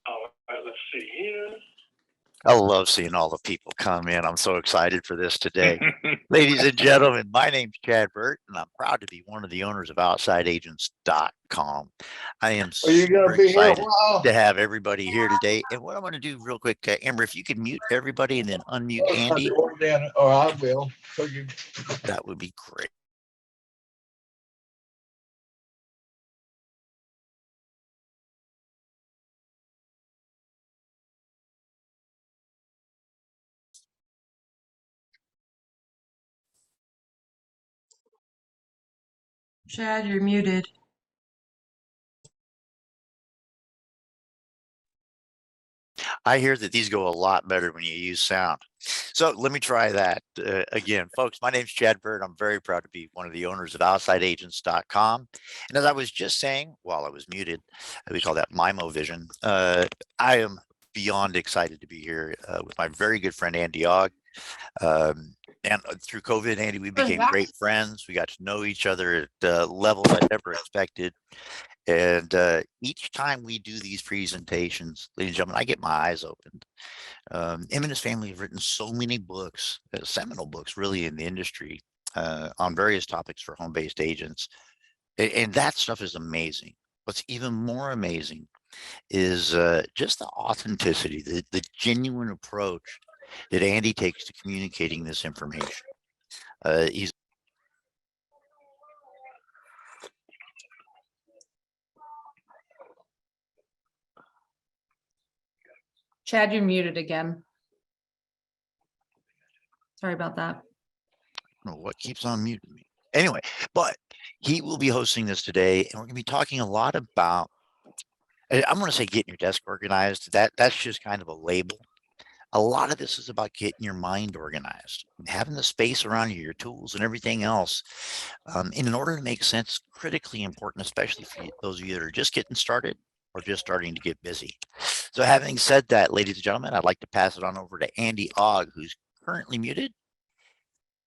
All right, let's see here. I love seeing all the people come in. I'm so excited for this today. Ladies and gentlemen, my name's Chad Burt, and I'm proud to be one of the owners of OutsideAgents.com. I am super excited to have everybody here today. And what I'm going to do real quick, Amber, if you could mute everybody and then unmute Andy. Or I will. That would be great. Chad, you're muted. I hear that these go a lot better when you use sound. So let me try that again. Folks, my name's Chad Bird. I'm very proud to be one of the owners of OutsideAgents.com. And as I was just saying, while I was muted, we call that MIMO vision. I am beyond excited to be here with my very good friend, Andy Ogg. And through COVID, Andy, we became great friends. We got to know each other at levels I never expected. And each time we do these presentations, ladies and gentlemen, I get my eyes opened. Him and his family have written so many books, seminal books really in the industry on various topics for home-based agents. And that stuff is amazing. What's even more amazing is just the authenticity, the genuine approach that Andy takes to communicating this information. He's Chad, you're muted again. Sorry about that. I don't know what keeps on muting me. Anyway, but he will be hosting this today, and we're going to be talking a lot about, I'm going to say getting your desk organized. That's just kind of a label. A lot of this is about getting your mind organized, having the space around you, your tools and everything else. And in order to make sense, critically important, especially for those of you that are just getting started or just starting to get busy. So having said that, ladies and gentlemen, I'd like to pass it on over to Andy Ogg, who's currently muted.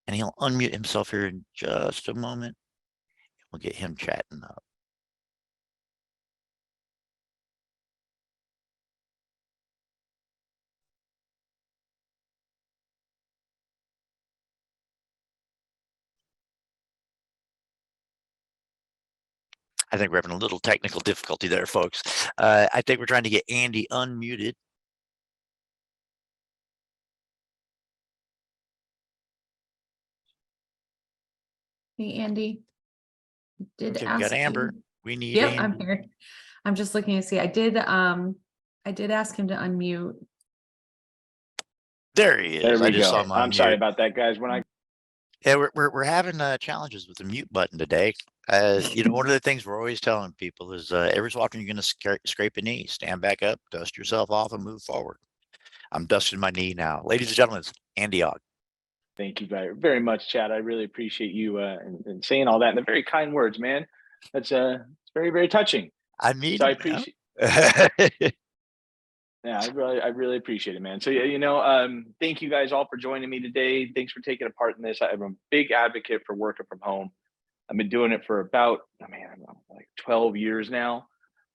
And he'll unmute himself here in just a moment. We'll get him chatting up. I think we're having a little technical difficulty there, folks. I think we're trying to get Andy unmuted. Hey, Andy. Did Okay, ask we got Amber. you. We need Yep, Andy. I'm here. I'm just looking to see. I did ask him to unmute. There he is. There we I just go. saw him I'm unmute. sorry about that, guys. Yeah, we're having challenges with the mute button today. You know, one of the things we're always telling people is every so often you're going to scrape a knee, stand back up, dust yourself off, and move forward. I'm dusting my knee now. Ladies and gentlemen, it's Andy Ogg. Thank you very much, Chad. I really appreciate you and saying all that and the very kind words, man. That's it's very, very touching. I mean, so I appreciate. Yeah, I really appreciate it, man. So yeah, you know, thank you guys all for joining me today. Thanks for taking a part in this. I'm a big advocate for working from home. I've been doing it for about, like 12 years now,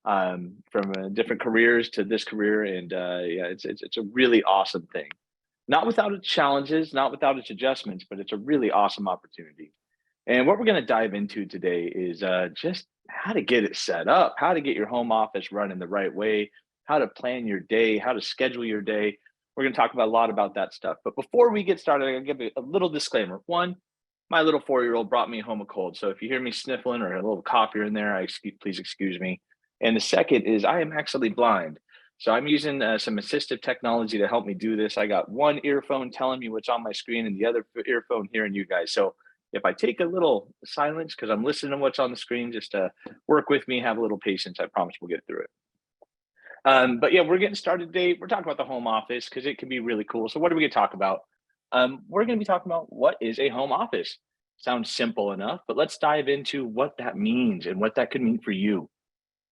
from different careers to this career, and yeah, it's a really awesome thing. Not without its challenges, not without its adjustments, but it's a really awesome opportunity. And what we're going to dive into today is just how to get it set up, how to get your home office running the right way, how to plan your day, how to schedule your day. We're going to talk about a lot about that stuff. But before we get started, I'm going to give a little disclaimer. One, my little 4-year-old brought me home a cold. So if you hear me sniffling or a little cough here and there, please excuse me. And the second is I am actually blind. So I'm using some assistive technology to help me do this. I got one earphone telling me what's on my screen and the other earphone hearing you guys. So if I take a little silence because I'm listening to what's on the screen, just work with me, have a little patience. I promise we'll get through it. But yeah, we're getting started today. We're talking about the home office because it can be really cool. So what are we going to talk about? We're going to be talking about what is a home office. Sounds simple enough, but let's dive into what that means and what that could mean for you.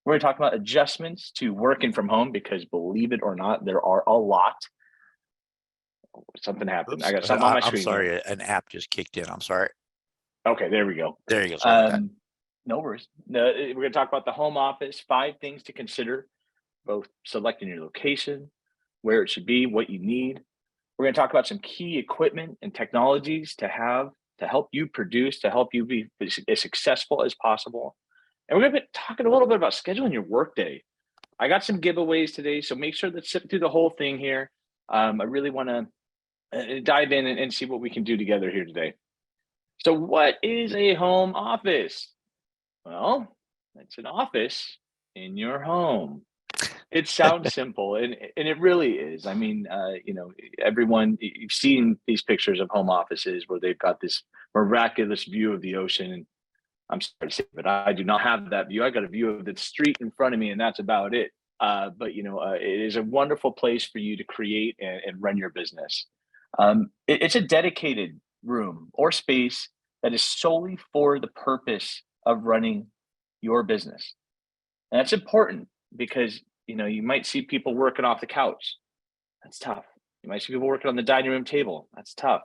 We're going to talk about adjustments to working from home because believe it or not, there are a lot. Something happened. Oops. I got something on my screen. I'm sorry, here. an app just kicked in. I'm sorry. Okay, there we go. There you go. Sorry about that. No worries. We're going to talk about the home office, 5 things to consider, both selecting your location, where it should be, what you need. We're going to talk about some key equipment and technologies to have to help you produce, to help you be as successful as possible. And we're going to be talking a little bit about scheduling your workday. I got some giveaways today, so make sure to sit through the whole thing here. I really want to dive in and see what we can do together here today. So what is a home office? Well, it's an office in your home. It sounds simple, and it really is. I mean, everyone, you've seen these pictures of home offices where they've got this miraculous view of the ocean. And I'm sorry to say, but I do not have that view. I got a view of the street in front of me, and that's about it. But it is a wonderful place for you to create and run your business. It's a dedicated room or space that is solely for the purpose of running your business. And that's important because you might see people working off the couch. That's tough. You might see people working on the dining room table. That's tough.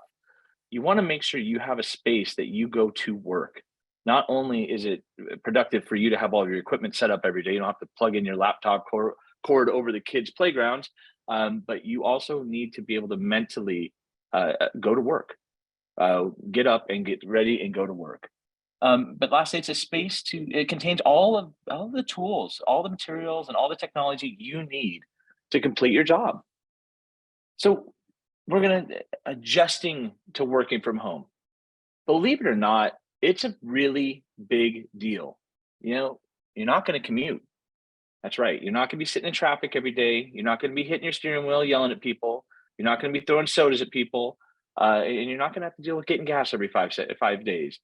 You want to make sure you have a space that you go to work. Not only is it productive for you to have all your equipment set up every day, you don't have to plug in your laptop cord over the kids' playgrounds, but you also need to be able to mentally go to work, get up and get ready and go to work. But lastly, it's a space it contains all of the tools, all the materials, and all the technology you need to complete your job. So we're going to adjusting to working from home. Believe it or not, it's a really big deal. You're not going to commute. That's right. You're not going to be sitting in traffic every day. You're not going to be hitting your steering wheel, yelling at people. You're not going to be throwing sodas at people. And you're not going to have to deal with getting gas every 5 days.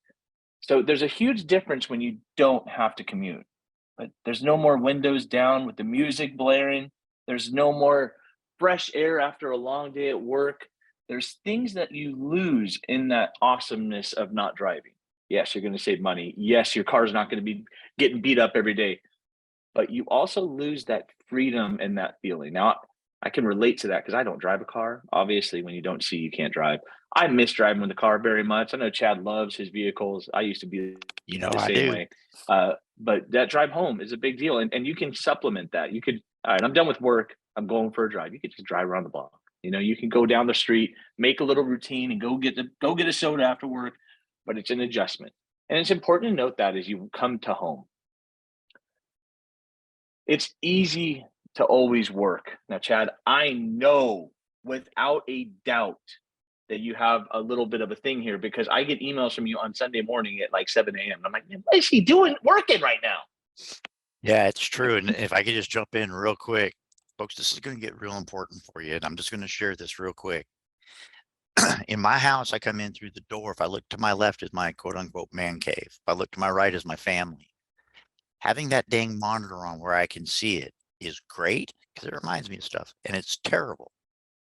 So there's a huge difference when you don't have to commute. But there's no more windows down with the music blaring. There's no more fresh air after a long day at work. There's things that you lose in that awesomeness of not driving. Yes, you're going to save money. Yes, your car's not going to be getting beat up every day. But you also lose that freedom and that feeling. Now, I can relate to that because I don't drive a car. Obviously, when you don't see, you can't drive. I miss driving with the car very much. I know Chad loves his vehicles. I used to be the I same do. way. But that drive home is a big deal. And you can supplement that. You could, all right, I'm done with work. I'm going for a drive. You could just drive around the block. You can go down the street, make a little routine and go get a soda after work, but it's an adjustment. And it's important to note that as you come to home. It's easy to always work. Now, Chad, I know without a doubt that you have a little bit of a thing here because I get emails from you on Sunday morning at like 7 a.m. I'm like, what is he doing working right now? Yeah, it's true. And if I could just jump in real quick, folks, this is going to get real important for you. And I'm just going to share this real quick. In my house, I come in through the door. If I look to my left is my quote unquote man cave. If I look to my right is my family. Having that dang monitor on where I can see it is great because it reminds me of stuff. And it's terrible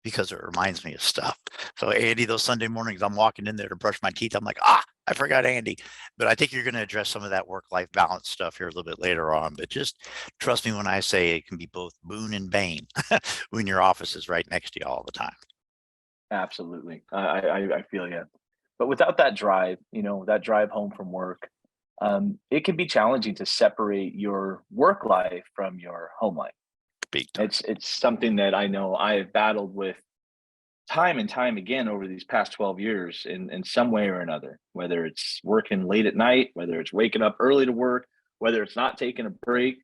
because it reminds me of stuff. So Andy, those Sunday mornings, I'm walking in there to brush my teeth. I'm like, I forgot Andy. But I think you're going to address some of that work-life balance stuff here a little bit later on. But just trust me when I say it can be both boon and bane when your office is right next to you all the time. Absolutely. I feel you. But without that drive, that drive home from work, it can be challenging to separate your work life from your home life. Big time. It's something that I know I have battled with time and time again over these past 12 years in some way or another, whether it's working late at night, whether it's waking up early to work, whether it's not taking a break.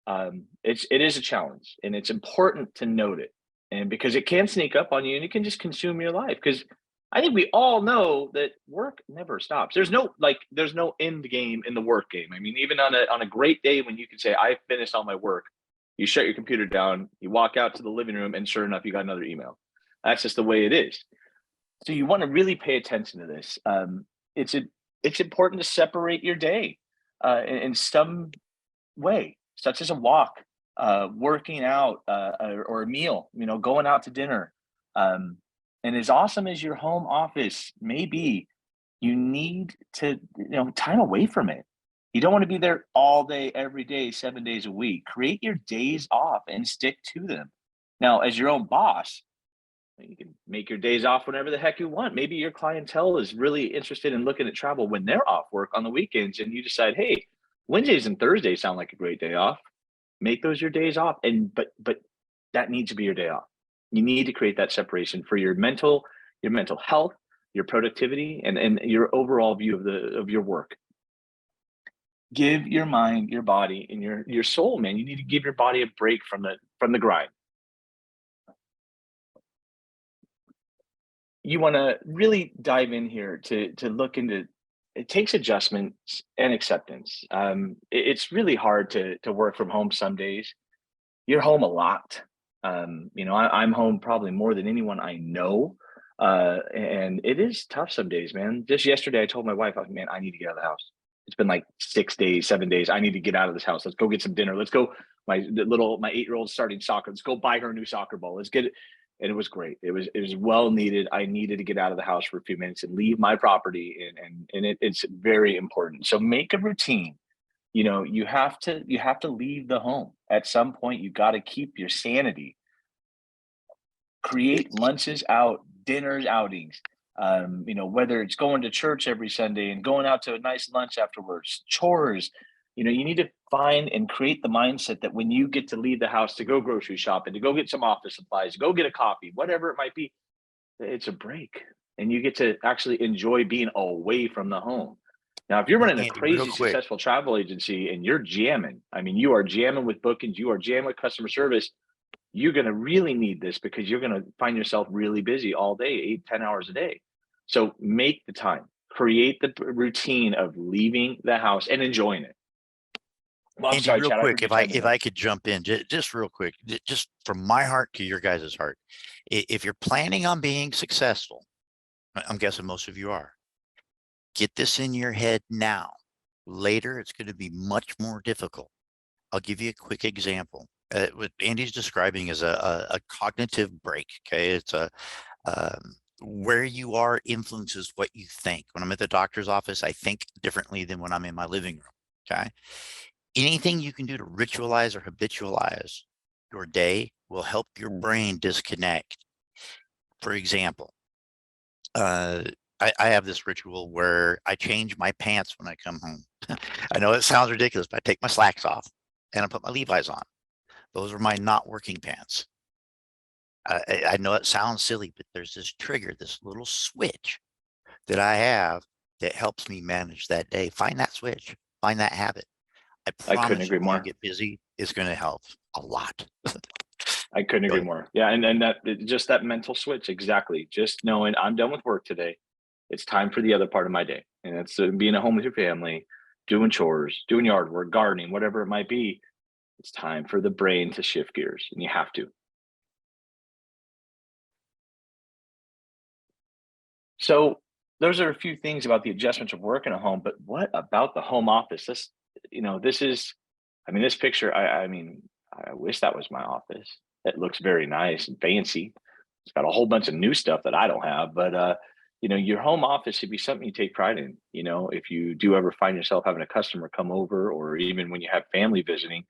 It is a challenge, and it's important to note it. And because it can sneak up on you and it can just consume your life. Because I think we all know that work never stops. There's no end game in the work game. I mean, even on a great day when you can say, I finished all my work, you shut your computer down, you walk out to the living room, and sure enough, you got another email. That's just the way it is. So you want to really pay attention to this. It's important to separate your day in some way, such as a walk, working out, or a meal, going out to dinner. And as awesome as your home office may be, you need to, time away from it. You don't want to be there all day, every day, 7 days a week. Create your days off and stick to them. Now, as your own boss, you can make your days off whenever the heck you want. Maybe your clientele is really interested in looking at travel when they're off work on the weekends, and you decide, hey, Wednesdays and Thursdays sound like a great day off. Make those your days off. And but that needs to be your day off. You need to create that separation for your mental health, your productivity, and your overall view of your work. Give your mind, your body, and your soul, man. You need to give your body a break from the grind. You want to really dive in here to look into. It takes adjustments and acceptance. It's really hard to work from home some days. You're home a lot. I'm home probably more than anyone I know. And it is tough some days, man. Just yesterday, I told my wife, man, I need to get out of the house. It's been like 6 days, 7 days. I need to get out of this house. Let's go get some dinner. Let's go. My 8-year-old starting soccer. Let's go buy her a new soccer ball. Let's get it. And it was great. It was well needed. I needed to get out of the house for a few minutes and leave my property. And it's very important. So make a routine. You have to leave the home at some point. You got to keep your sanity. Create lunches out, dinners, outings. Whether it's going to church every Sunday and going out to a nice lunch afterwards, chores. You need to find and create the mindset that when you get to leave the house to go grocery shopping, to go get some office supplies, to go get a coffee, whatever it might be, it's a break, and you get to actually enjoy being away from the home. Now, if you're running a Andy, crazy real quick. successful travel agency and you're jamming, you are jamming with bookings, you are jamming with customer service, you're going to really need this because you're going to find yourself really busy all day, 8-10 hours a day. So make the time, create the routine of leaving the house and enjoying it. Well, I'm Andy, sorry, real Chad, quick, if I I could jump in, just real quick, just from my heart to your guys' heart, if you're planning on being successful, I'm guessing most of you are, get this in your head now. Later, it's going to be much more difficult. I'll give you a quick example. What Andy's describing is a cognitive break. Okay, it's where you are influences what you think. When I'm at the doctor's office, I think differently than when I'm in my living room. Okay, anything you can do to ritualize or habitualize your day will help your brain disconnect. For example, I have this ritual where I change my pants when I come home. I know it sounds ridiculous, but I take my slacks off and I put my Levi's on. Those are my not working pants. I know it sounds silly, but there's this trigger, this little switch that I have that helps me manage that day. Find that switch, find that habit. I couldn't promise agree you, when more. you get busy, it's going to help a lot. I couldn't agree more. Yeah, and that just that mental switch, exactly. Just knowing I'm done with work today. It's time for the other part of my day, and it's being at home with your family, doing chores, doing yard work, gardening, whatever it might be. It's time for the brain to shift gears, and you have to. So those are a few things about the adjustments of working at home, but what about the home office? This picture, I wish that was my office. It looks very nice and fancy. It's got a whole bunch of new stuff that I don't have, but your home office should be something you take pride in. If you do ever find yourself having a customer come over, or even when you have family visiting,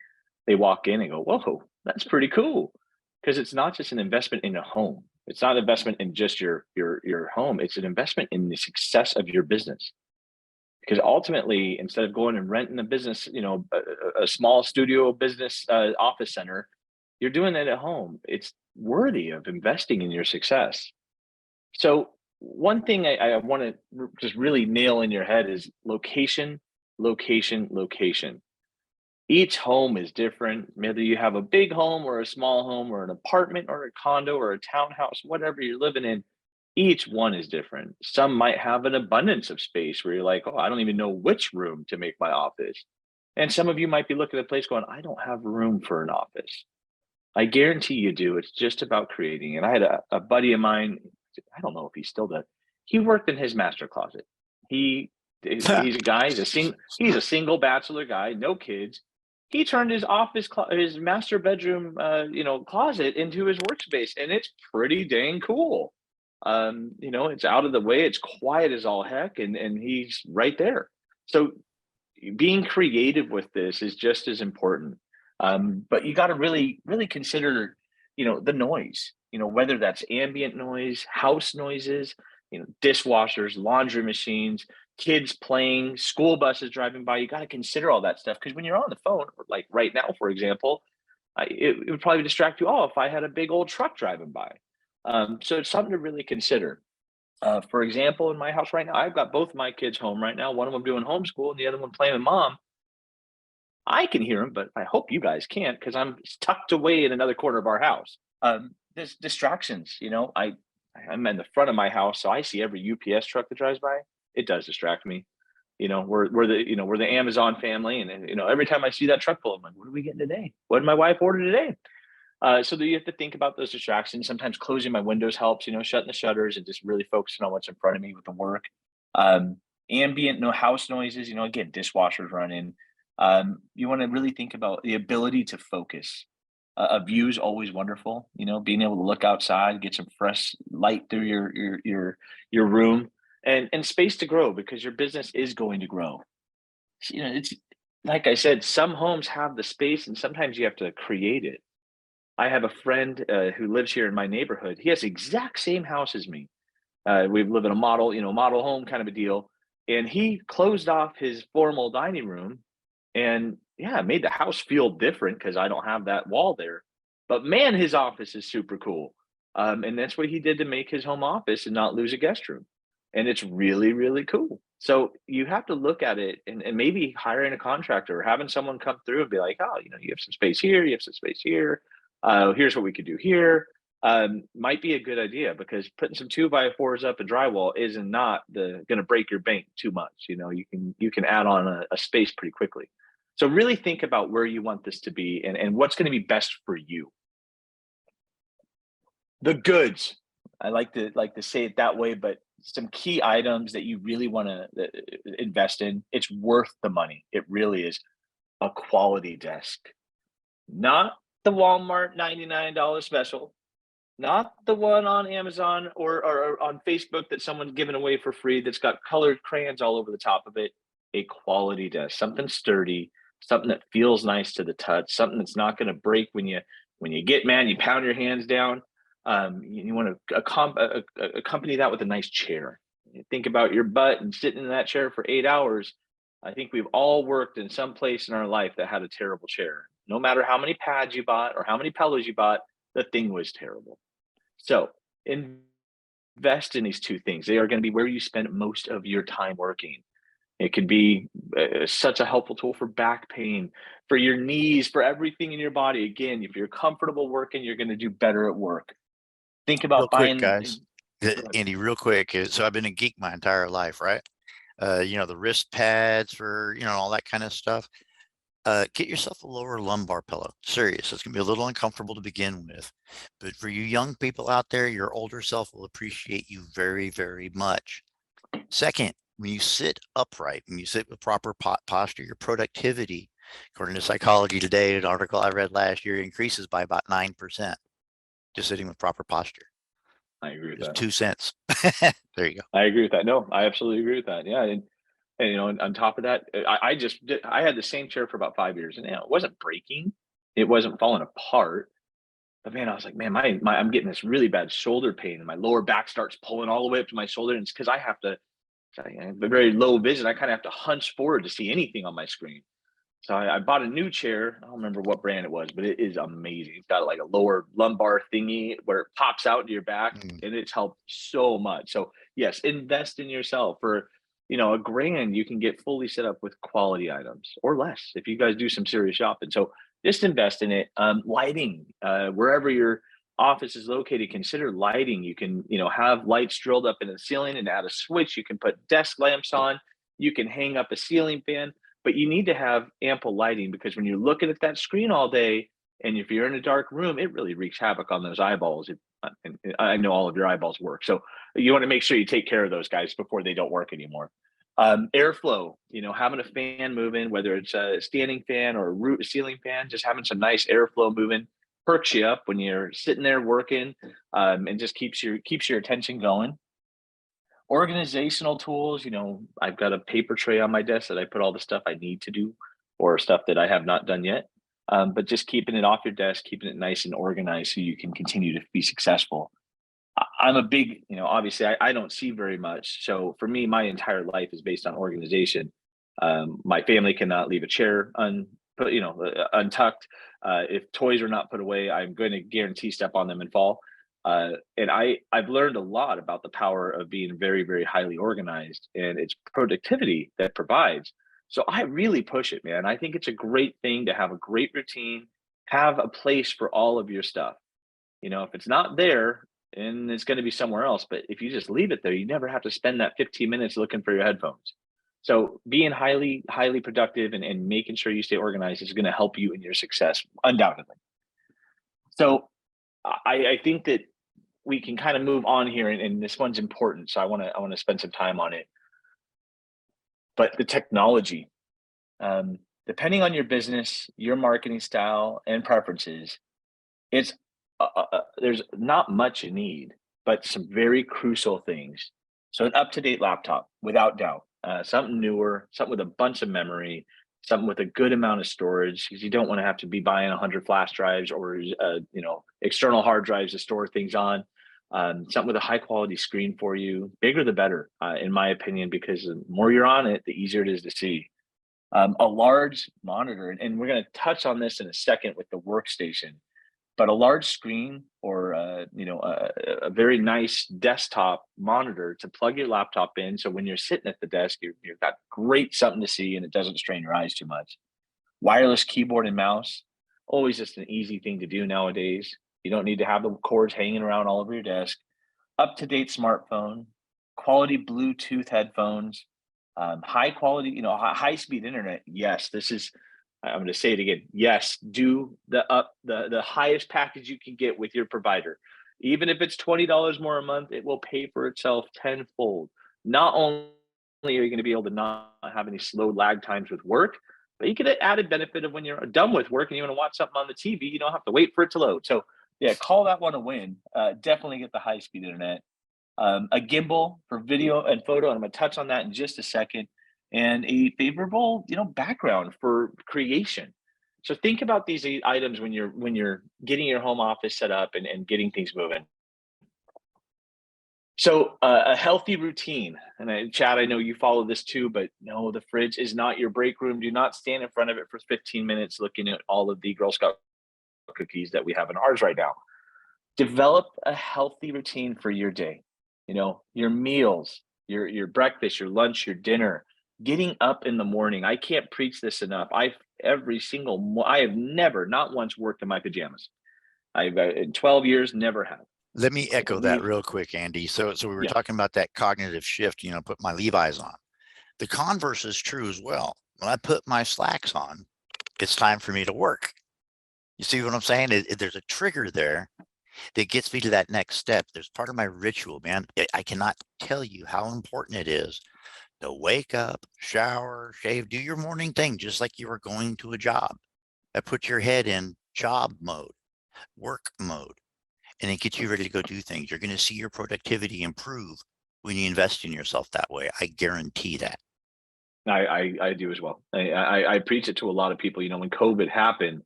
they walk in and go, "Whoa, that's pretty cool." Because it's not just an investment in a home. It's not an investment in just your home. It's an investment in the success of your business. Because ultimately, instead of going and renting a business, a small studio business office center, you're doing it at home. It's worthy of investing in your success. So one thing I want to just really nail in your head is location, location, location. Each home is different, whether you have a big home or a small home or an apartment or a condo or a townhouse, whatever you're living in, each one is different. Some might have an abundance of space where you're like, oh, I don't even know which room to make my office. And some of you might be looking at a place going, I don't have room for an office. I guarantee you do. It's just about creating. And I had a buddy of mine, I don't know if he still does. He worked in his master closet. He's a guy, he's a single bachelor guy, no kids. He turned his his master bedroom, closet into his workspace, and it's pretty dang cool. It's out of the way, it's quiet as all heck, and he's right there. So being creative with this is just as important. But you got to really, really consider, the noise, whether that's ambient noise, house noises, dishwashers, laundry machines, kids playing, school buses driving by. You got to consider all that stuff, because when you're on the phone, like right now, for example, it would probably distract you. Oh, if I had a big old truck driving by. So it's something to really consider. For example, in my house right now, I've got both my kids home right now. One of them doing homeschool and the other one playing with mom. I can hear them, but I hope you guys can't, because I'm tucked away in another corner of our house. There's distractions. I'm in the front of my house, so I see every UPS truck that drives by. It does distract me. We're the Amazon family, and every time I see that truck pull, I'm like, what are we getting today? What did my wife order today? So you have to think about those distractions. Sometimes closing my windows helps, shutting the shutters and just really focusing on what's in front of me with the work. Ambient, no house noises, again, dishwashers running. You want to really think about the ability to focus. A view is always wonderful, being able to look outside, get some fresh light through your room, and space to grow, because your business is going to grow. It's like I said, some homes have the space and sometimes you have to create it. I have a friend who lives here in my neighborhood. He has the exact same house as me. We live in a model home kind of a deal. And he closed off his formal dining room, and yeah, it made the house feel different because I don't have that wall there. But man, his office is super cool. And that's what he did to make his home office and not lose a guest room. And it's really, really cool. So you have to look at it, and maybe hiring a contractor or having someone come through and be like, oh, you have some space here, you have some space here. Here's what we could do here. Might be a good idea, because putting some 2x4s up and drywall isn't not going to break your bank too much. You can add on a space pretty quickly. So really think about where you want this to be and what's going to be best for you. The goods, I like to say it that way, but some key items that you really want to invest in. It's worth the money. It really is. A quality desk, not the Walmart $99 special, not the one on Amazon or on Facebook that someone's giving away for free that's got colored crayons all over the top of it. A quality desk, something sturdy, something that feels nice to the touch, something that's not going to break when you get mad, you pound your hands down. You want to accompany that with a nice chair. Think about your butt and sitting in that chair for 8 hours. I think we've all worked in some place in our life that had a terrible chair. No matter how many pads you bought or how many pillows you bought, the thing was terrible. So invest in these two things. They are going to be where you spend most of your time working. It could be such a helpful tool for back pain, for your knees, for everything in your body. Again, if you're comfortable working, you're going to do better at work. Think about Real quick, buying, guys. Andy, real quick. So I've been a geek my entire life, right? The wrist pads for, all that kind of stuff. Get yourself a lower lumbar pillow. Serious. It's going to be a little uncomfortable to begin with. But for you young people out there, your older self will appreciate you very, very much. Second, when you sit upright, when you sit with proper posture, your productivity, according to Psychology Today, an article I read last year, increases by about 9%. Just sitting with proper posture. I agree with Just that. 2 cents. There you go. I agree with that. No, I absolutely agree with that. Yeah. And on top of that, I had the same chair for about 5 years, and it wasn't breaking. It wasn't falling apart. But man, I was like, man, I'm getting this really bad shoulder pain, and my lower back starts pulling all the way up to my shoulder. And it's because I have very low vision. I kind of have to hunch forward to see anything on my screen. So I bought a new chair. I don't remember what brand it was, but it is amazing. It's got like a lower lumbar thingy where it pops out into your back, and it's helped so much. So yes, invest in yourself. For $1,000, you can get fully set up with quality items, or less if you guys do some serious shopping. So just invest in it. Lighting, wherever your office is located, consider lighting. You can have lights drilled up in the ceiling and add a switch. You can put desk lamps on. You can hang up a ceiling fan. But you need to have ample lighting, because when you're looking at that screen all day, and if you're in a dark room, it really wreaks havoc on those eyeballs. And I know all of your eyeballs work. So you want to make sure you take care of those guys before they don't work anymore. Airflow, having a fan moving, whether it's a standing fan or a ceiling fan, just having some nice airflow moving perks you up when you're sitting there working, and just keeps your attention going. Organizational tools, I've got a paper tray on my desk that I put all the stuff I need to do, or stuff that I have not done yet. But just keeping it off your desk, keeping it nice and organized so you can continue to be successful. I'm a big, obviously I don't see very much. So for me, my entire life is based on organization. My family cannot leave a chair untucked. If toys are not put away, I'm going to guarantee step on them and fall. And I've learned a lot about the power of being very, very highly organized, and it's productivity that provides. So I really push it, man. I think it's a great thing to have a great routine, have a place for all of your stuff. If it's not there, and it's going to be somewhere else, but if you just leave it there, you never have to spend that 15 minutes looking for your headphones. So being highly, highly productive and making sure you stay organized is going to help you in your success, undoubtedly. So I think that we can kind of move on here, and this one's important. So I want to spend some time on it. But the technology, depending on your business, your marketing style and preferences, it's there's not much you need, but some very crucial things. So an up-to-date laptop, without doubt, something newer, something with a bunch of memory, something with a good amount of storage, because you don't want to have to be buying 100 flash drives or external hard drives to store things on. Something with a high quality screen for you, bigger the better, in my opinion, because the more you're on it, the easier it is to see. A large monitor, and we're going to touch on this in a second with the workstation. But a large screen or a very nice desktop monitor to plug your laptop in, so when you're sitting at the desk, you've got great something to see and it doesn't strain your eyes too much. Wireless keyboard and mouse, always just an easy thing to do nowadays. You don't need to have the cords hanging around all over your desk. Up-to-date smartphone, quality Bluetooth headphones, high quality, high speed internet. Yes, I'm going to say it again. Yes, do the highest package you can get with your provider. Even if it's $20 more a month, it will pay for itself tenfold. Not only are you going to be able to not have any slow lag times with work, but you get an added benefit of when you're done with work and you want to watch something on the TV, you don't have to wait for it to load. So yeah, call that one a win. Definitely get the high speed internet. A gimbal for video and photo, and I'm going to touch on that in just a second, and a favorable, background for creation. So think about these items when you're getting your home office set up and getting things moving. So a healthy routine, and Chad, I know you follow this too, but no, the fridge is not your break room. Do not stand in front of it for 15 minutes looking at all of the Girl Scout cookies that we have in ours right now. Develop a healthy routine for your day. Your meals, your breakfast, your lunch, your dinner, getting up in the morning. I can't preach this enough. I have never, not once, worked in my pajamas. I've in 12 years, never have. Let me echo that real quick, Andy. So we were talking about that cognitive shift, put my Levi's on. The converse is true as well. When I put my slacks on, it's time for me to work. You see what I'm saying? There's a trigger there that gets me to that next step. There's part of my ritual, man. I cannot tell you how important it is to wake up, shower, shave, do your morning thing, just like you were going to a job. Put your head in job mode, work mode, and it gets you ready to go do things. You're going to see your productivity improve when you invest in yourself that way. I guarantee that. I do as well. I preach it to a lot of people. When COVID happened,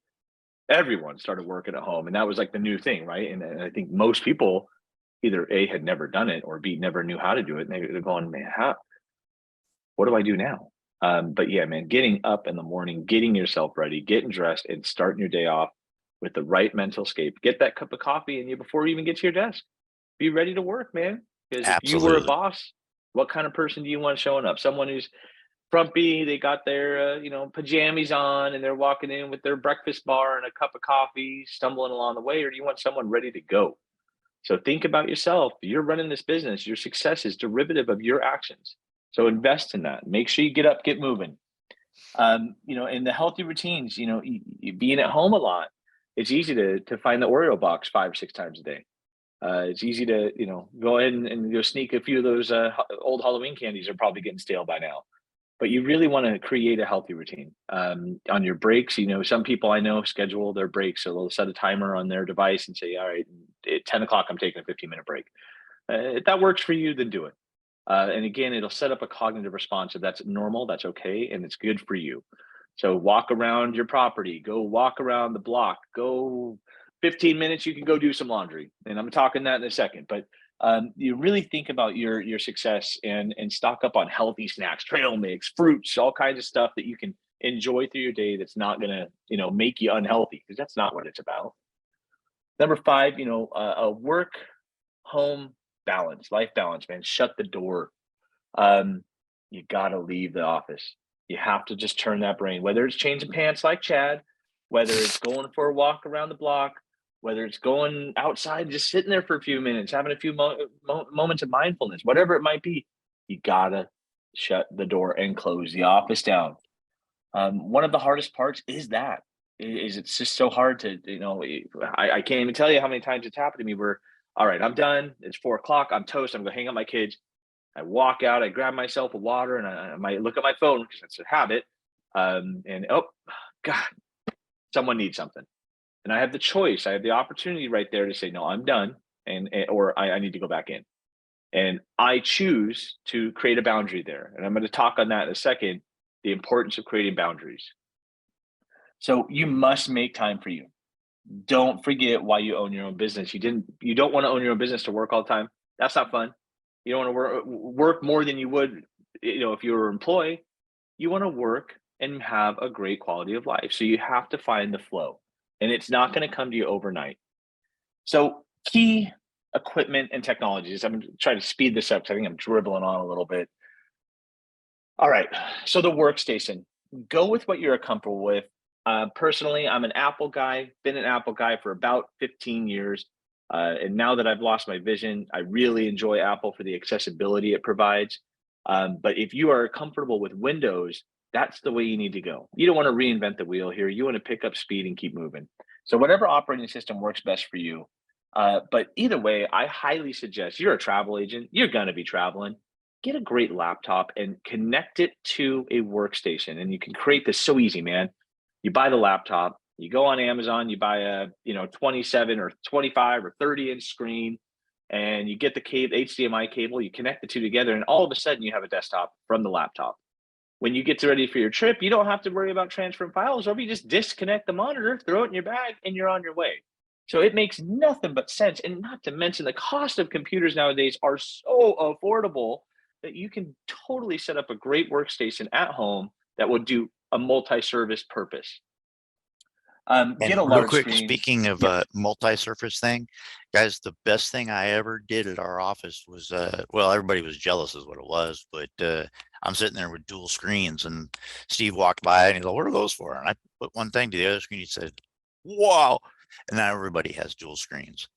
everyone started working at home, and that was like the new thing, right? And I think most people either A, had never done it, or B, never knew how to do it. And they're going, man, what do I do now? But yeah, man, getting up in the morning, getting yourself ready, getting dressed, and starting your day off with the right mental scape. Get that cup of coffee in you before you even get to your desk. Be ready to work, man. Because if you were a boss, what kind of person do you want showing up? Someone who's frumpy, they got their pajamas on, and they're walking in with their breakfast bar and a cup of coffee, stumbling along the way? Or do you want someone ready to go? So think about yourself. You're running this business. Your success is derivative of your actions. So invest in that. Make sure you get up, get moving. In the healthy routines, being at home a lot, it's easy to find the Oreo box 5 or 6 times a day. It's easy to, go ahead and go sneak a few of those old Halloween candies are probably getting stale by now. But you really want to create a healthy routine. On your breaks, some people I know schedule their breaks. So they'll set a timer on their device and say, all right, at 10 o'clock, I'm taking a 15-minute break. If that works for you, then do it. And again, it'll set up a cognitive response. If that's normal, that's okay, and it's good for you. So walk around your property, go walk around the block, go 15 minutes, you can go do some laundry. And I'm talking that in a second, but You really think about your success and stock up on healthy snacks, trail mix, fruits, all kinds of stuff that you can enjoy through your day that's not gonna, make you unhealthy, because that's not what it's about. Number 5, a work home balance, life balance, man. Shut the door. Um, you gotta leave the office. You have to just turn that brain, whether it's changing pants like Chad, whether it's going for a walk around the block, whether it's going outside, just sitting there for a few minutes, having a few moments of mindfulness, whatever it might be, you gotta shut the door and close the office down. One of the hardest parts is that is it's just so hard to, I can't even tell you how many times it's happened to me where, all right, I'm done. It's 4 o'clock. I'm toast. I'm gonna hang up my kids. I walk out, I grab myself a water, and I might look at my phone because it's a habit. And oh, God, someone needs something. And I have the choice. I have the opportunity right there to say, no, I'm done. Or I need to go back in. And I choose to create a boundary there. And I'm going to talk on that in a second, the importance of creating boundaries. So you must make time for you. Don't forget why you own your own business. You don't want to own your own business to work all the time. That's not fun. You don't want to work more than you would, if you were an employee. You want to work and have a great quality of life. So you have to find the flow, and it's not going to come to you overnight. So key equipment and technologies. I'm going to try to speed this up because I think I'm dribbling on a little bit. All right. So the workstation, go with what you're comfortable with. Personally, I'm an Apple guy, been an Apple guy for about 15 years. And now that I've lost my vision, I really enjoy Apple for the accessibility it provides. But if you are comfortable with Windows, that's the way you need to go. You don't want to reinvent the wheel here. You want to pick up speed and keep moving. So whatever operating system works best for you. But either way, I highly suggest, you're a travel agent, you're going to be traveling, get a great laptop and connect it to a workstation. And you can create this so easy, man. You buy the laptop, you go on Amazon, you buy a 27 or 25 or 30-inch screen, and you get the HDMI cable, you connect the two together, and all of a sudden you have a desktop from the laptop. When you get ready for your trip, you don't have to worry about transferring files, or you just disconnect the monitor, throw it in your bag, and you're on your way. So it makes nothing but sense. And not to mention, the cost of computers nowadays are so affordable that you can totally set up a great workstation at home that will do a multi-service purpose. Get a real large quick, screen. speaking of Yeah. multi-surface thing, guys, the best thing I ever did at our office was, well, everybody was jealous is what it was, but I'm sitting there with dual screens, and Steve walked by and he's like, what are those for? And I put one thing to the other screen. He said, wow. And now everybody has dual screens.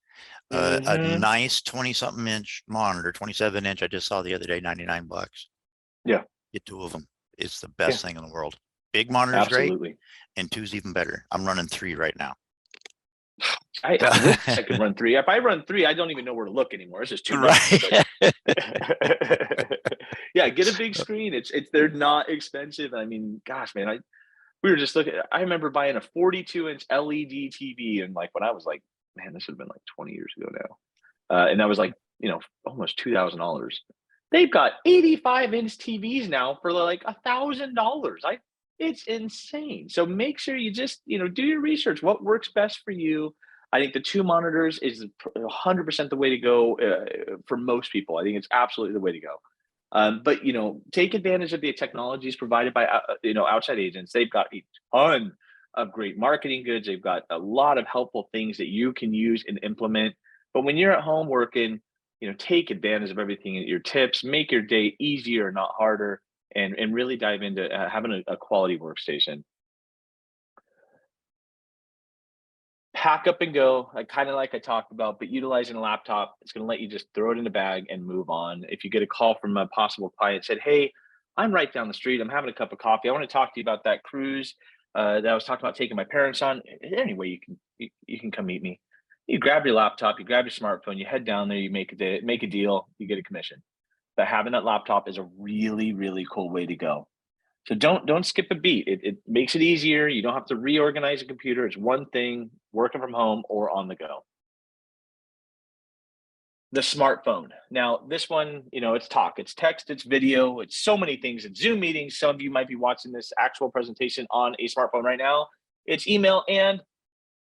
A nice 20-something inch monitor, 27 inch, I just saw the other day, $99. Yeah. Get 2 of them. It's the best thing in the world. Big monitor's Absolutely. great, and 2's even better. I'm running 3 right now. I wish I could run 3. If I run 3, I don't even know where to look anymore. It's just too much. Right. Yeah, get a big screen. They're not expensive. I mean, gosh, man, we were just looking. I remember buying a 42-inch LED TV, and when I was like, man, this would have been 20 years ago now, and that was almost $2,000. They've got 85-inch TVs now for $1,000. It's insane. So make sure you just do your research. What works best for you? I think the 2 monitors is 100% the way to go for most people. I think it's absolutely the way to go. But take advantage of the technologies provided by Outside Agents. They've got a ton of great marketing goods. They've got a lot of helpful things that you can use and implement. But when you're at home working, take advantage of everything in your tips, make your day easier, not harder, and really dive into having a quality workstation. Pack up and go, kind of like I talked about, but utilizing a laptop, it's going to let you just throw it in the bag and move on. If you get a call from a possible client, said, hey, I'm right down the street, I'm having a cup of coffee, I want to talk to you about that cruise that I was talking about taking my parents on. Anyway, you can come meet me. You grab your laptop, you grab your smartphone, you head down there, you make a deal, you get a commission. But having that laptop is a really, really cool way to go. So don't skip a beat. It makes it easier. You don't have to reorganize a computer. It's one thing, working from home or on the go. The smartphone. Now, this one, it's talk, it's text, it's video, it's so many things. It's Zoom meetings. Some of you might be watching this actual presentation on a smartphone right now. It's email, and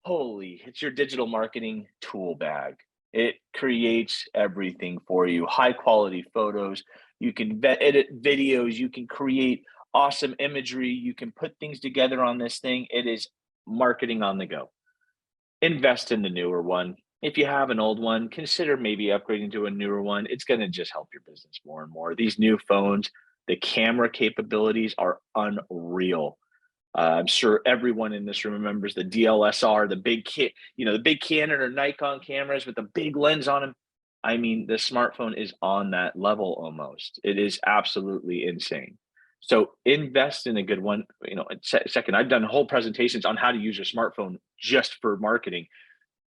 it's your digital marketing tool bag. It creates everything for you. High quality photos. You can edit videos. You can create awesome imagery. You can put things together on this thing. It is marketing on the go. Invest in the newer one. If you have an old one, consider maybe upgrading to a newer one. It's going to just help your business more and more. These new phones, the camera capabilities are unreal. I'm sure everyone in this room remembers the DLSR, the big kit, the big Canon or Nikon cameras with the big lens on them. I mean, the smartphone is on that level almost. It is absolutely insane. So invest in a good one. Second, I've done whole presentations on how to use your smartphone just for marketing.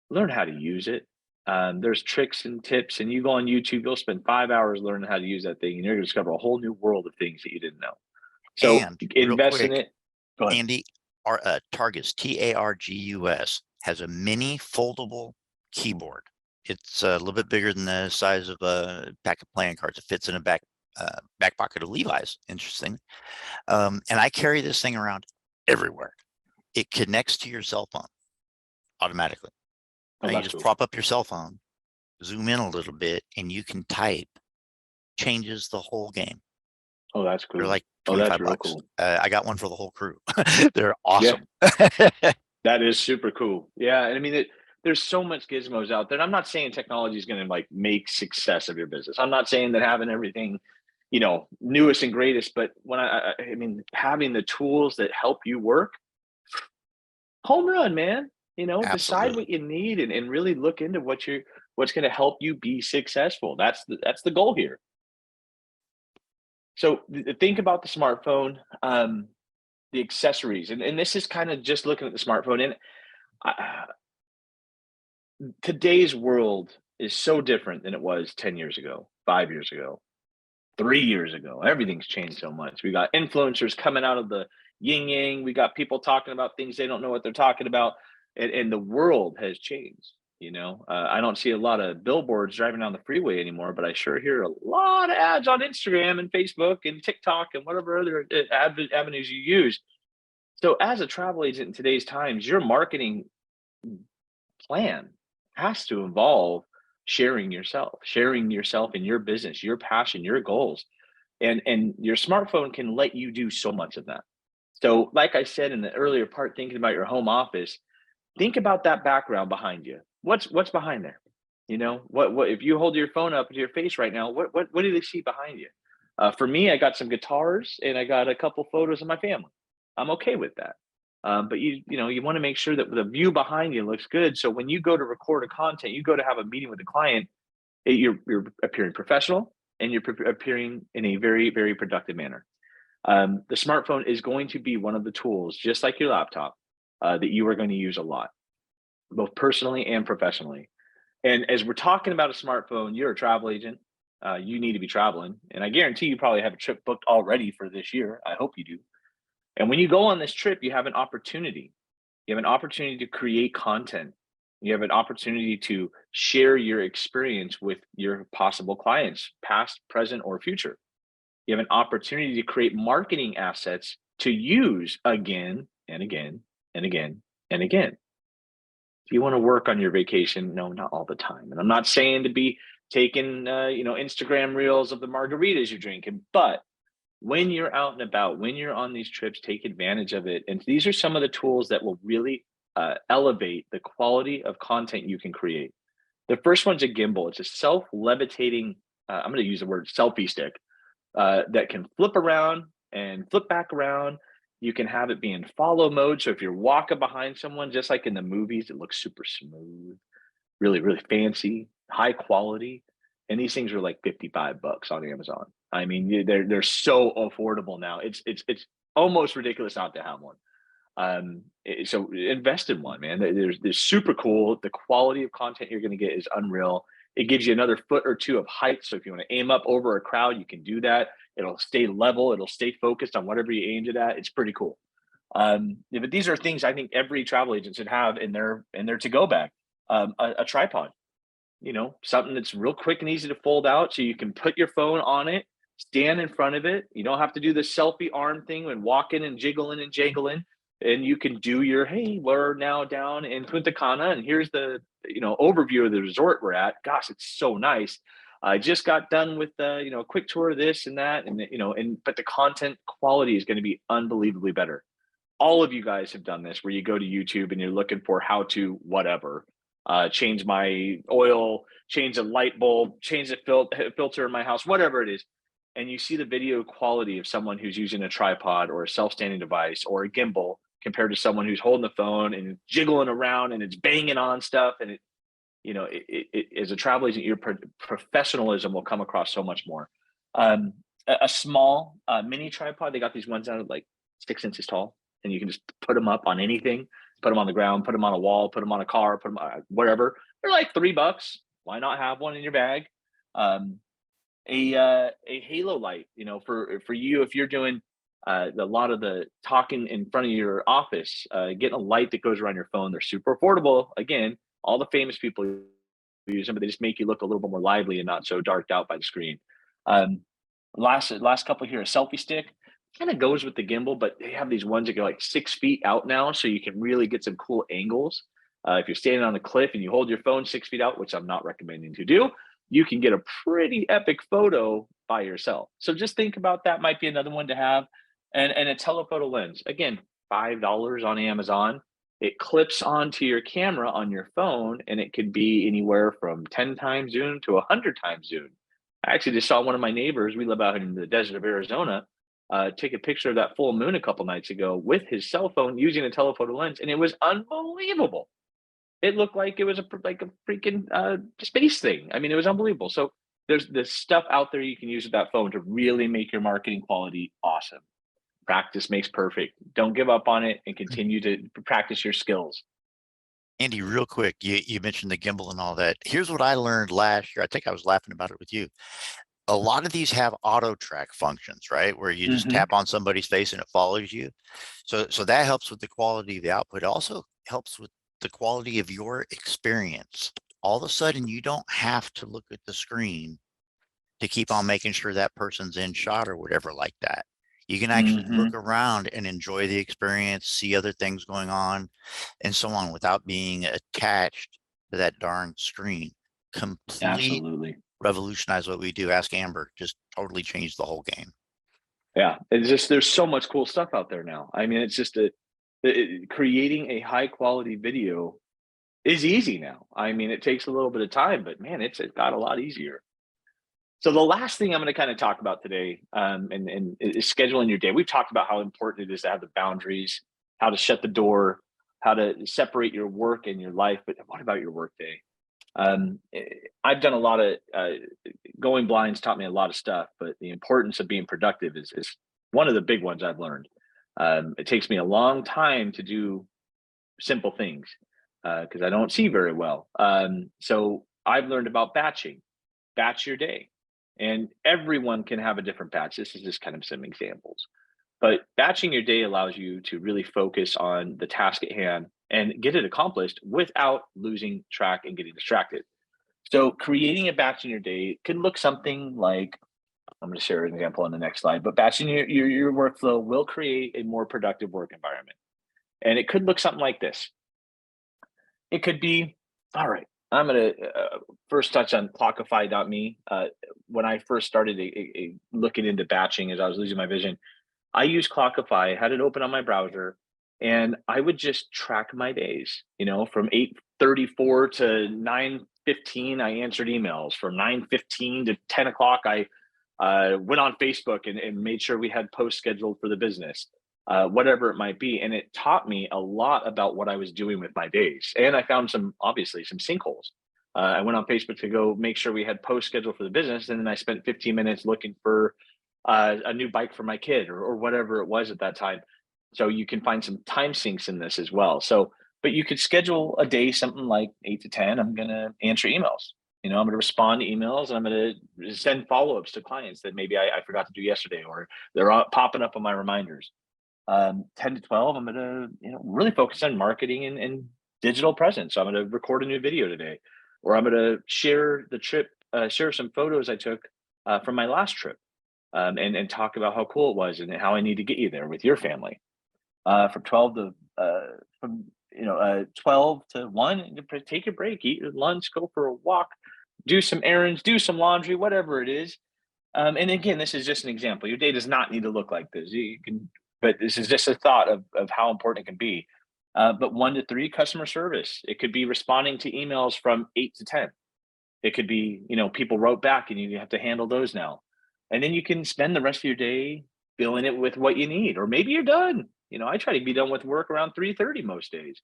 Learn how to use it. There's tricks and tips, and you go on YouTube, you'll spend 5 hours learning how to use that thing, and you're going to discover a whole new world of things that you didn't know. So And real invest in quick, it. Go ahead. Andy, our Targus, Targus, has a mini foldable keyboard. It's a little bit bigger than the size of a pack of playing cards. It fits in a back pocket of Levi's. Interesting. And I carry this thing around everywhere. It connects to your cell phone automatically. Oh, Now you that's just cool. prop up your cell phone, zoom in a little bit, and you can type. Changes the whole game. Oh, that's cool. They're like Oh, that's 25 real bucks. cool. I got one for the whole crew. They're awesome. That is super cool. Yeah, and I mean, there's so much gizmos out there. And I'm not saying technology is going to like make success of your business. I'm not saying that having everything, newest and greatest. But when I mean, having the tools that help you work, home run, man. Decide what Absolutely. you need and really look into what's going to help you be successful. That's the goal here. So think about the smartphone, the accessories, and this is kind of just looking at the smartphone. And today's world is so different than it was 10 years ago, 5 years ago, 3 years ago. Everything's changed so much. We got influencers coming out of the yin yang. We got people talking about things they don't know what they're talking about, and the world has changed. I don't see a lot of billboards driving down the freeway anymore, but I sure hear a lot of ads on Instagram and Facebook and TikTok and whatever other avenues you use. So as a travel agent in today's times, your marketing plan has to involve sharing yourself in your business, your passion, your goals. And your smartphone can let you do so much of that. So like I said in the earlier part, thinking about your home office, think about that background behind you. What's behind there? What if you hold your phone up to your face right now, what do they see behind you? For me, I got some guitars and I got a couple photos of my family. I'm okay with that. But you want to make sure that the view behind you looks good. So when you go to record a content, you go to have a meeting with a client, you're appearing professional and you're appearing in a very, very productive manner. The smartphone is going to be one of the tools, just like your laptop, that you are going to use a lot, both personally and professionally. And as we're talking about a smartphone, you're a travel agent. You need to be traveling. And I guarantee you probably have a trip booked already for this year. I hope you do. And when you go on this trip, you have an opportunity. You have an opportunity to create content. You have an opportunity to share your experience with your possible clients, past, present, or future. You have an opportunity to create marketing assets to use again and again and again and again. If you want to work on your vacation, no, not all the time. And I'm not saying to be taking, Instagram reels of the margaritas you're drinking, but when you're out and about, when you're on these trips, take advantage of it. And these are some of the tools that will really elevate the quality of content you can create. The first one's a gimbal. It's a self-levitating, I'm going to use the word selfie stick, that can flip around and flip back around. You can have it be in follow mode. So if you're walking behind someone, just like in the movies, it looks super smooth, really, really fancy, high quality. And these things are like 55 bucks on Amazon. I mean, they're so affordable now. It's almost ridiculous not to have one. So invest in one, man. They're super cool. The quality of content you're going to get is unreal. It gives you another foot or two of height. So if you want to aim up over a crowd, you can do that. It'll stay level. It'll stay focused on whatever you aimed it at. It's pretty cool. But these are things I think every travel agent should have in their to-go bag. A tripod, something that's real quick and easy to fold out, so you can put your phone on it, stand in front of it. You don't have to do the selfie arm thing when walking and jiggling and jangling. and you can do your, hey, we're now down in Punta Cana, and here's the overview of the resort we're at. Gosh, it's so nice. I just got done with a quick tour of this and that, and but the content quality is going to be unbelievably better. All of you guys have done this, where you go to YouTube and you're looking for how to whatever, change my oil, change a light bulb, change the filter in my house, whatever it is. And you see the video quality of someone who's using a tripod or a self-standing device or a gimbal compared to someone who's holding the phone and jiggling around and it's banging on stuff. And as a travel agent, your professionalism will come across so much more. A small mini tripod, they got these ones that are like 6 inches tall, and you can just put them up on anything, put them on the ground, put them on a wall, put them on a car, put them wherever. They're like $3. Why not have one in your bag? A halo light, for you, if you're doing a lot of the talking in front of your office, getting a light that goes around your phone. They're super affordable. Again, all the famous people use them, but they just make you look a little bit more lively and not so darked out by the screen. Last couple here, a selfie stick kind of goes with the gimbal, but they have these ones that go like 6 feet out now, so you can really get some cool angles. If you're standing on a cliff and you hold your phone 6 feet out, which I'm not recommending to do, you can get a pretty epic photo by yourself. So just think about that. Might be another one to have. And a telephoto lens, again, $5 on Amazon. It clips onto your camera on your phone, and it could be anywhere from 10 times zoom to 100 times zoom. I actually just saw one of my neighbors, we live out in the desert of Arizona, take a picture of that full moon a couple nights ago with his cell phone using a telephoto lens, and it was unbelievable. It looked like it was like a freaking space thing. I mean, it was unbelievable. So there's this stuff out there you can use with that phone to really make your marketing quality awesome. Practice makes perfect. Don't give up on it, and continue to practice your skills. Andy, real quick, you mentioned the gimbal and all that. Here's what I learned last year. I think I was laughing about it with you. A lot of these have auto track functions, right? Where you just tap on somebody's face and it follows you. So that helps with the quality of the output. It also helps with the quality of your experience. All of a sudden, you don't have to look at the screen to keep on making sure that person's in shot or whatever like that. You can actually look around and enjoy the experience, see other things going on, and so on, without being attached to that darn screen. Absolutely. Revolutionize what we do. Ask Amber, just totally changed the whole game. Yeah, it's just, there's so much cool stuff out there now. I mean, it's just creating a high quality video is easy now. I mean, it takes a little bit of time, but man, it's got a lot easier. So the last thing I'm going to kind of talk about today, and is scheduling your day. We've talked about how important it is to have the boundaries, how to shut the door, how to separate your work and your life. But what about your work day? I've done a lot of going blind's taught me a lot of stuff, but the importance of being productive is one of the big ones I've learned. It takes me a long time to do simple things because I don't see very well. So I've learned about batching. Batch your day. And everyone can have a different batch. This is just kind of some examples. But batching your day allows you to really focus on the task at hand and get it accomplished without losing track and getting distracted. So creating a batch in your day can look something like, I'm going to share an example on the next slide, but batching your workflow will create a more productive work environment. And it could look something like this. It could be, all right, I'm going to first touch on Clockify.me. When I first started looking into batching as I was losing my vision, I used Clockify, had it open on my browser, and I would just track my days. From 8:34 to 9:15, I answered emails. From 9:15 to 10 o'clock, I went on Facebook and made sure we had posts scheduled for the business. Whatever it might be. And it taught me a lot about what I was doing with my days. And I found obviously some sinkholes. I went on Facebook to go make sure we had posts scheduled for the business. And then I spent 15 minutes looking for a new bike for my kid or whatever it was at that time. So you can find some time sinks in this as well. But you could schedule a day, something like 8 to 10. I'm going to answer emails. I'm going to respond to emails, and I'm going to send follow-ups to clients that maybe I forgot to do yesterday, or they're popping up on my reminders. 10 to 12, I'm going to really focus on marketing and digital presence. So I'm going to record a new video today, or I'm going to share the trip, share some photos I took from my last trip, and talk about how cool it was and how I need to get you there with your family. from 12 to 12 to 1, take a break, eat your lunch, go for a walk, do some errands, do some laundry, whatever it is. And again, this is just an example. Your day does not need to look like this. You can, but this is just a thought of how important it can be. But 1 to 3, customer service. It could be responding to emails from 8 to 10. It could be, people wrote back and you have to handle those now. And then you can spend the rest of your day filling it with what you need, or maybe you're done. I try to be done with work around 3:30 most days.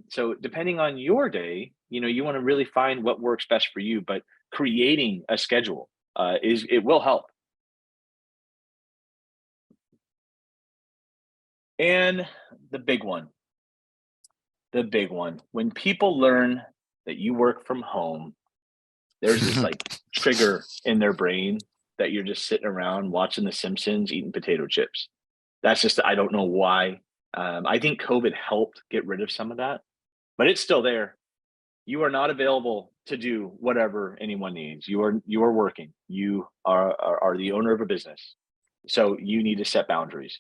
So depending on your day, you want to really find what works best for you, but creating a schedule it will help. And the big one, when people learn that you work from home, there's this like trigger in their brain that you're just sitting around watching The Simpsons eating potato chips. That's just, I don't know why. I think COVID helped get rid of some of that, but it's still there. You are not available to do whatever anyone needs. You are working. You are the owner of a business. So you need to set boundaries.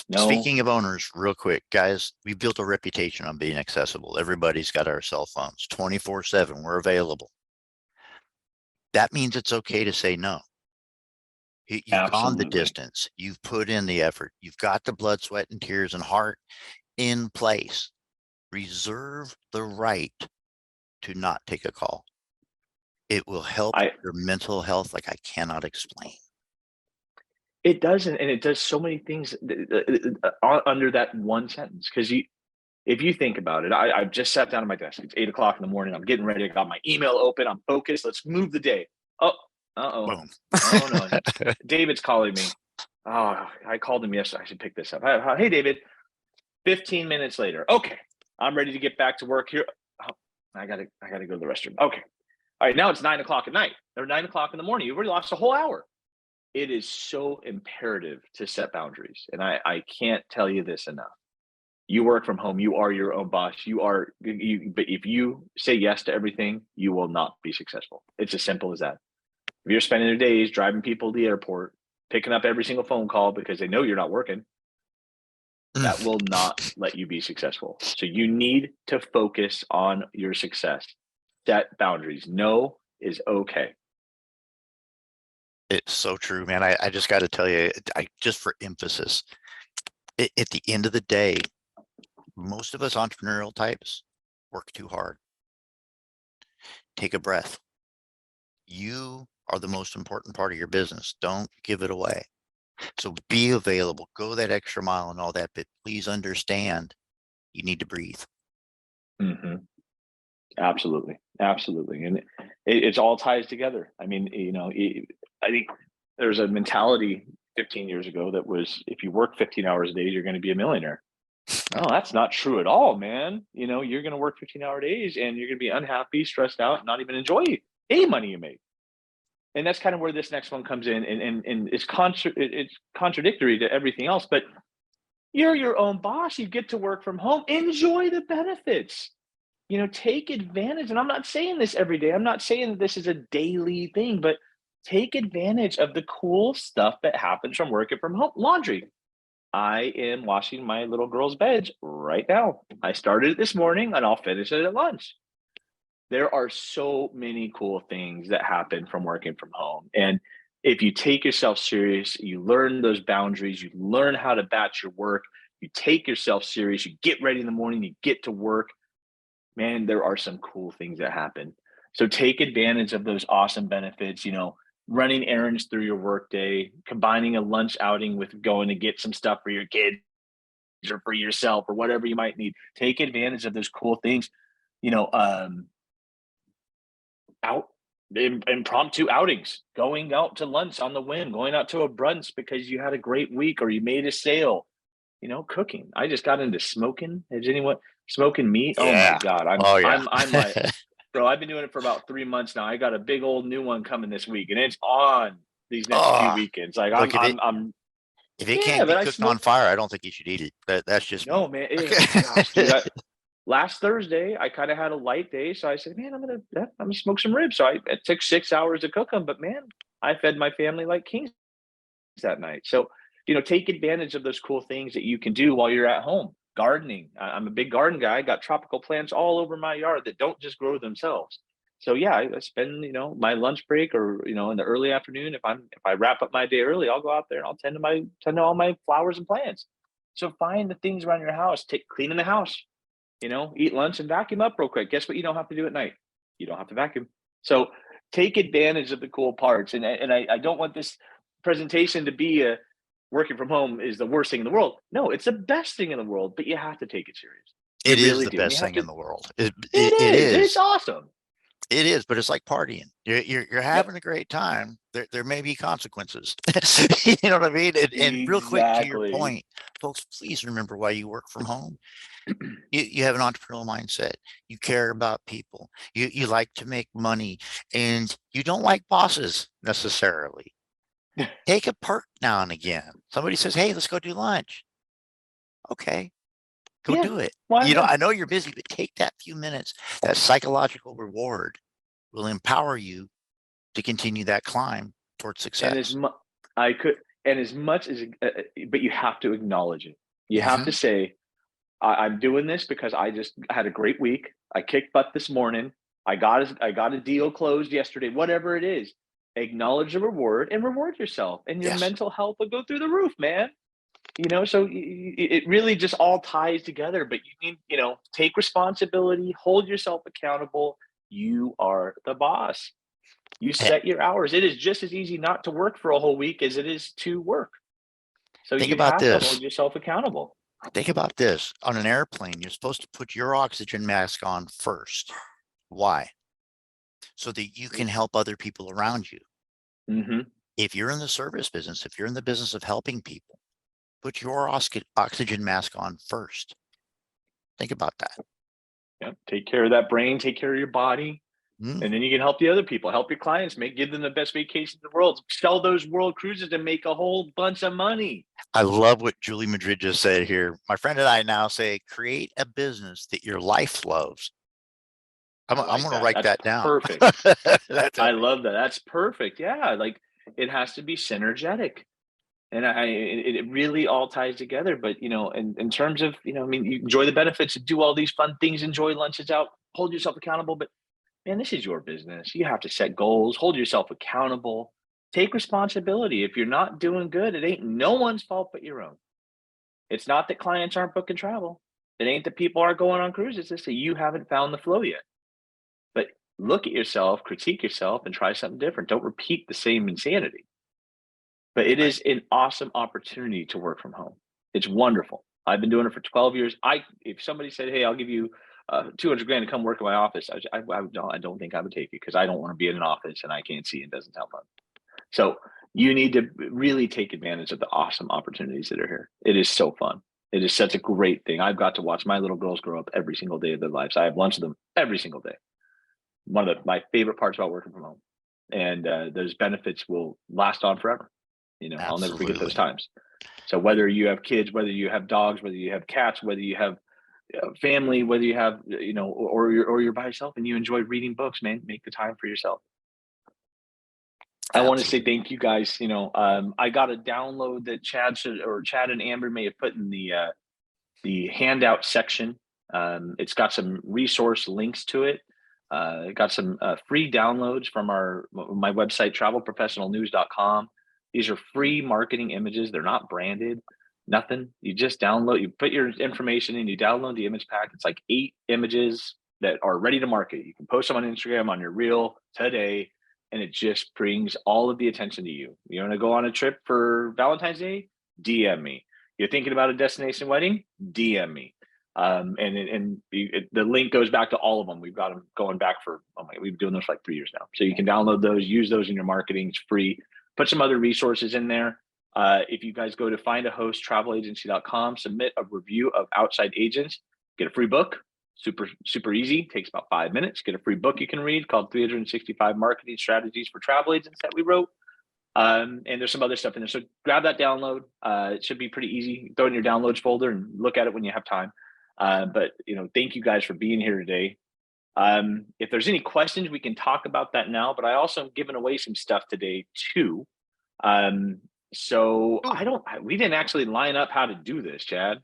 No. Speaking of owners, real quick, guys, we built a reputation on being accessible. Everybody's got our cell phones 24/7. We're available. That means it's okay to say no. You've gone the Absolutely. distance. You've put in the effort. You've got the blood, sweat, and tears and heart in place. Reserve the right to not take a call. It will help your mental health like I cannot explain. It doesn't, and it does so many things under that one sentence. Because if you think about it, I've just sat down at my desk. It's 8 o'clock in the morning. I'm getting ready. I got my email open. I'm focused. Let's move the day. Oh, Boom. Oh no, David's calling me. Oh, I called him yesterday. I should pick this up. Hey, David. 15 minutes later. Okay, I'm ready to get back to work here. Oh, I gotta go to the restroom. Okay. All right, now it's 9 o'clock at night or 9 o'clock in the morning. You've already lost a whole hour. It is so imperative to set boundaries. And I can't tell you this enough. You work from home. You are your own boss. But if you say yes to everything, you will not be successful. It's as simple as that. If you're spending your days driving people to the airport, picking up every single phone call because they know you're not working, that will not let you be successful. So you need to focus on your success. Set boundaries. No is okay. It's so true, man. I just got to tell you, just for emphasis, at the end of the day, most of us entrepreneurial types work too hard. Take a breath. You are the most important part of your business. Don't give it away. So be available, go that extra mile and all that, but please understand you need to breathe. Mm-hmm. Absolutely. And it's all ties together. I mean, I think there's a mentality 15 years ago that was, if you work 15 hours a day, you're going to be a millionaire. No, that's not true at all, man. You're going to work 15-hour days and you're going to be unhappy, stressed out, not even enjoy any money you make. And that's kind of where this next one comes in, and it's contradictory to everything else. But you're your own boss. You get to work from home. Enjoy the benefits. Take advantage. And I'm not saying this every day. I'm not saying that this is a daily thing, but take advantage of the cool stuff that happens from working from home. Laundry. I am washing my little girl's beds right now. I started it this morning and I'll finish it at lunch. There are so many cool things that happen from working from home. And if you take yourself serious, you learn those boundaries, you learn how to batch your work, you take yourself serious, you get ready in the morning, you get to work, man, there are some cool things that happen. So take advantage of those awesome benefits, running errands through your workday, combining a lunch outing with going to get some stuff for your kids or for yourself or whatever you might need. Take advantage of those cool things, out impromptu outings, going out to lunch on the whim, going out to a brunch because you had a great week or you made a sale, cooking. I just got into smoking. Has anyone smoking meat? Yeah. Oh my God. I'm like, bro, I've been doing it for about 3 months now. I got a big old new one coming this week and it's on these next few weekends. Like look, if it can't be cooked on fire, I don't think you should eat it. That's just no, me. man. Gosh, dude, last Thursday, I kind of had a light day, so I said, "Man, I'm gonna smoke some ribs." So it took 6 hours to cook them, but man, I fed my family like kings that night. So take advantage of those cool things that you can do while you're at home. Gardening. I'm a big garden guy. I got tropical plants all over my yard that don't just grow themselves. So yeah, I spend, my lunch break or, in the early afternoon, if I wrap up my day early, I'll go out there and I'll tend to all my flowers and plants. So find the things around your house, cleaning the house, eat lunch and vacuum up real quick. Guess what you don't have to do at night? You don't have to vacuum. So take advantage of the cool parts. And I don't want this presentation to be working from home is the worst thing in the world. No, it's the best thing in the world, but you have to take it serious. It is the best thing in the world. It is. is. It's awesome. It is, but it's like partying. You're having a great time. There may be consequences. You know what I mean? And real quick to your point, folks, please remember why you work from home. You have an entrepreneurial mindset. You care about people. You like to make money, and you don't like bosses necessarily. Take a perk now and again. Somebody says, "Hey, let's go do lunch." Okay, go do it. I know you're busy, but take that few minutes. That psychological reward will empower you to continue that climb towards success. But you have to acknowledge it. You have to say, I'm doing this because I just had a great week. I kicked butt this morning. I got a deal closed yesterday, whatever it is. Acknowledge the reward and reward yourself, and your mental health will go through the roof, man. So it really just all ties together, but you need, take responsibility, hold yourself accountable. You are the boss. You set your hours. It is just as easy not to work for a whole week as it is to work. So you have to hold yourself accountable. Think about this. On an airplane, you're supposed to put your oxygen mask on first. Why? So that you can help other people around you. Mm-hmm. If you're in the service business, if you're in the business of helping people, put your oxygen mask on first. Think about that. Yeah. Take care of that brain, take care of your body. And then you can help the other people, help your clients, give them the best vacation in the world, sell those world cruises and make a whole bunch of money. I love what Julie Madrid just said here. My friend and I now say, create a business that your life loves. I'm going to write that down. Perfect. I love that. That's perfect. Yeah. It has to be synergetic. And it really all ties together. But, in terms of, you enjoy the benefits, do all these fun things, enjoy lunches out, hold yourself accountable. But man, this is your business. You have to set goals, hold yourself accountable, take responsibility. If you're not doing good, it ain't no one's fault but your own. It's not that clients aren't booking travel. It ain't that people aren't going on cruises. It's that you haven't found the flow yet. But look at yourself, critique yourself, and try something different. Don't repeat the same insanity. But it is an awesome opportunity to work from home. It's wonderful. I've been doing it for 12 years. If somebody said, "Hey, I'll give you $200,000 to come work in my office," I don't think I would take it, because I don't want to be in an office and I can't see and doesn't sound fun. So you need to really take advantage of the awesome opportunities that are here. It is so fun. It is such a great thing. I've got to watch my little girls grow up every single day of their lives. I have lunch with them every single day. One of my favorite parts about working from home, and those benefits will last on forever. I'll never forget those times. So whether you have kids, whether you have dogs, whether you have cats, whether you have family, whether you have, or you're by yourself and you enjoy reading books, man, make the time for yourself. I want to say thank you guys. I got a download that Chad and Amber may have put in the handout section. It's got some resource links to it. It got some free downloads from my website, travelprofessionalnews.com. These are free marketing images. They're not branded, nothing. You just download, you put your information in, you download the image pack. It's like 8 images that are ready to market. You can post them on Instagram, on your reel today, and it just brings all of the attention to you. You want to go on a trip for Valentine's Day? DM me. You're thinking about a destination wedding? DM me. The link goes back to all of them. We've got them going back we've been doing this for like 3 years now. So you can download those, use those in your marketing. It's free. Put some other resources in there. If you guys go to OutsideAgents.com, submit a review of Outside Agents, get a free book. Super, super easy. Takes about 5 minutes. Get a free book you can read called 365 Marketing Strategies for Travel Agents that we wrote. And there's some other stuff in there. So grab that download. It should be pretty easy. Throw it in your downloads folder and look at it when you have time. But thank you guys for being here today. If there's any questions, we can talk about that now, but I also am giving away some stuff today too. So Cool. we didn't actually line up how to do this, Chad.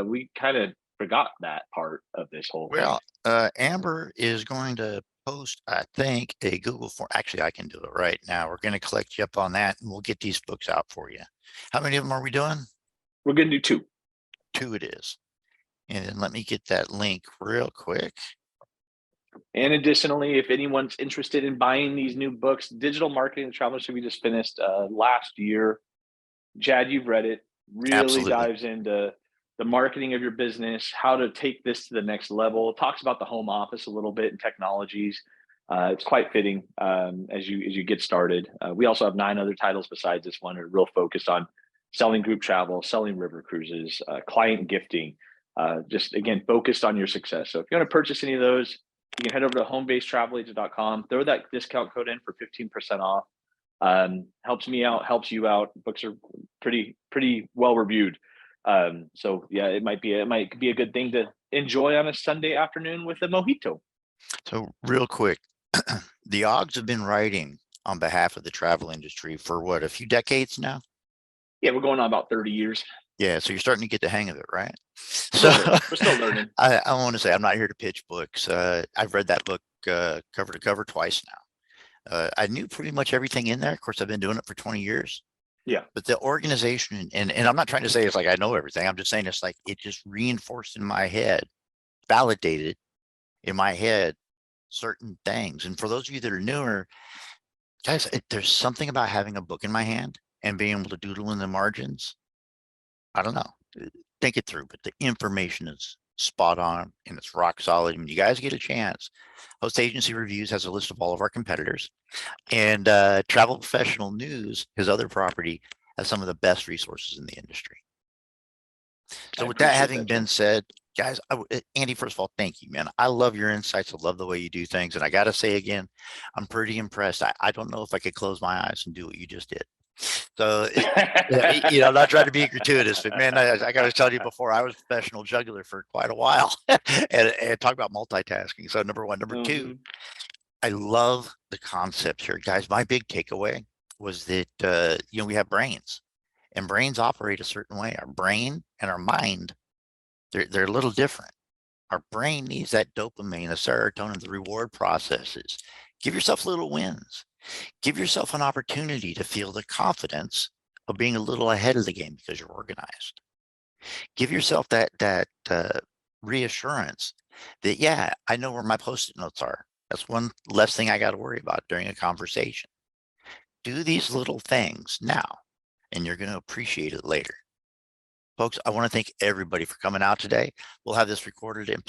We kind of forgot that part of this whole thing. Well, Amber is going to post, I think, a Google form. Actually, I can do it right now. We're going to collect you up on that and we'll get these books out for you. How many of them are we doing? We're going to do 2. 2 it is. And then let me get that link real quick. And additionally, if anyone's interested in buying these new books, Digital Marketing and Travel Show, we just finished last year. Chad, you've read it. Really Absolutely. dives into the marketing of your business, how to take this to the next level. It talks about the home office a little bit and technologies. It's quite fitting as you get started. We also have 9 other titles besides this one, are real focused on selling group travel, selling river cruises, client gifting. Just again, focused on your success. So if you want to purchase any of those, you can head over to homebasedtravelagent.com, throw that discount code in for 15% off. Helps me out, helps you out. Books are pretty well reviewed. So yeah, it might be a good thing to enjoy on a Sunday afternoon with a mojito. So real quick, the Oggs have been writing on behalf of the travel industry for what, a few decades now? Yeah, we're going on about 30 years. Yeah, so you're starting to get the hang of it, right? So we're still learning. I want to say I'm not here to pitch books. I've read that book cover to cover twice now. I knew pretty much everything in there. Of course, I've been doing it for 20 years. Yeah. But the organization, and I'm not trying to say it's like I know everything. I'm just saying it's like it just reinforced in my head, validated in my head certain things. And for those of you that are newer, guys, there's something about having a book in my hand and being able to doodle in the margins. I don't know. Think it through, but the information is spot on and it's rock solid. When you guys get a chance, Host Agency Reviews has a list of all of our competitors, and Travel Professional News, his other property, has some of the best resources in the industry. So with that having been said, guys, Andy, first of all, thank you, man. I love your insights. I love the way you do things. And I got to say again, I'm pretty impressed. I don't know if I could close my eyes and do what you just did. So, I'm not trying to be gratuitous, but man, I got to tell you before, I was a professional juggler for quite a while and talk about multitasking. So number one, number two, I love the concept here, guys. My big takeaway was that, we have brains and brains operate a certain way. Our brain and our mind, they're a little different. Our brain needs that dopamine, the serotonin, the reward processes. Give yourself little wins. Give yourself an opportunity to feel the confidence of being a little ahead of the game because you're organized. Give yourself that reassurance that, yeah, I know where my Post-it notes are. That's one less thing I got to worry about during a conversation. Do these little things now, and you're going to appreciate it later. Folks, I want to thank everybody for coming out today. We'll have this recorded and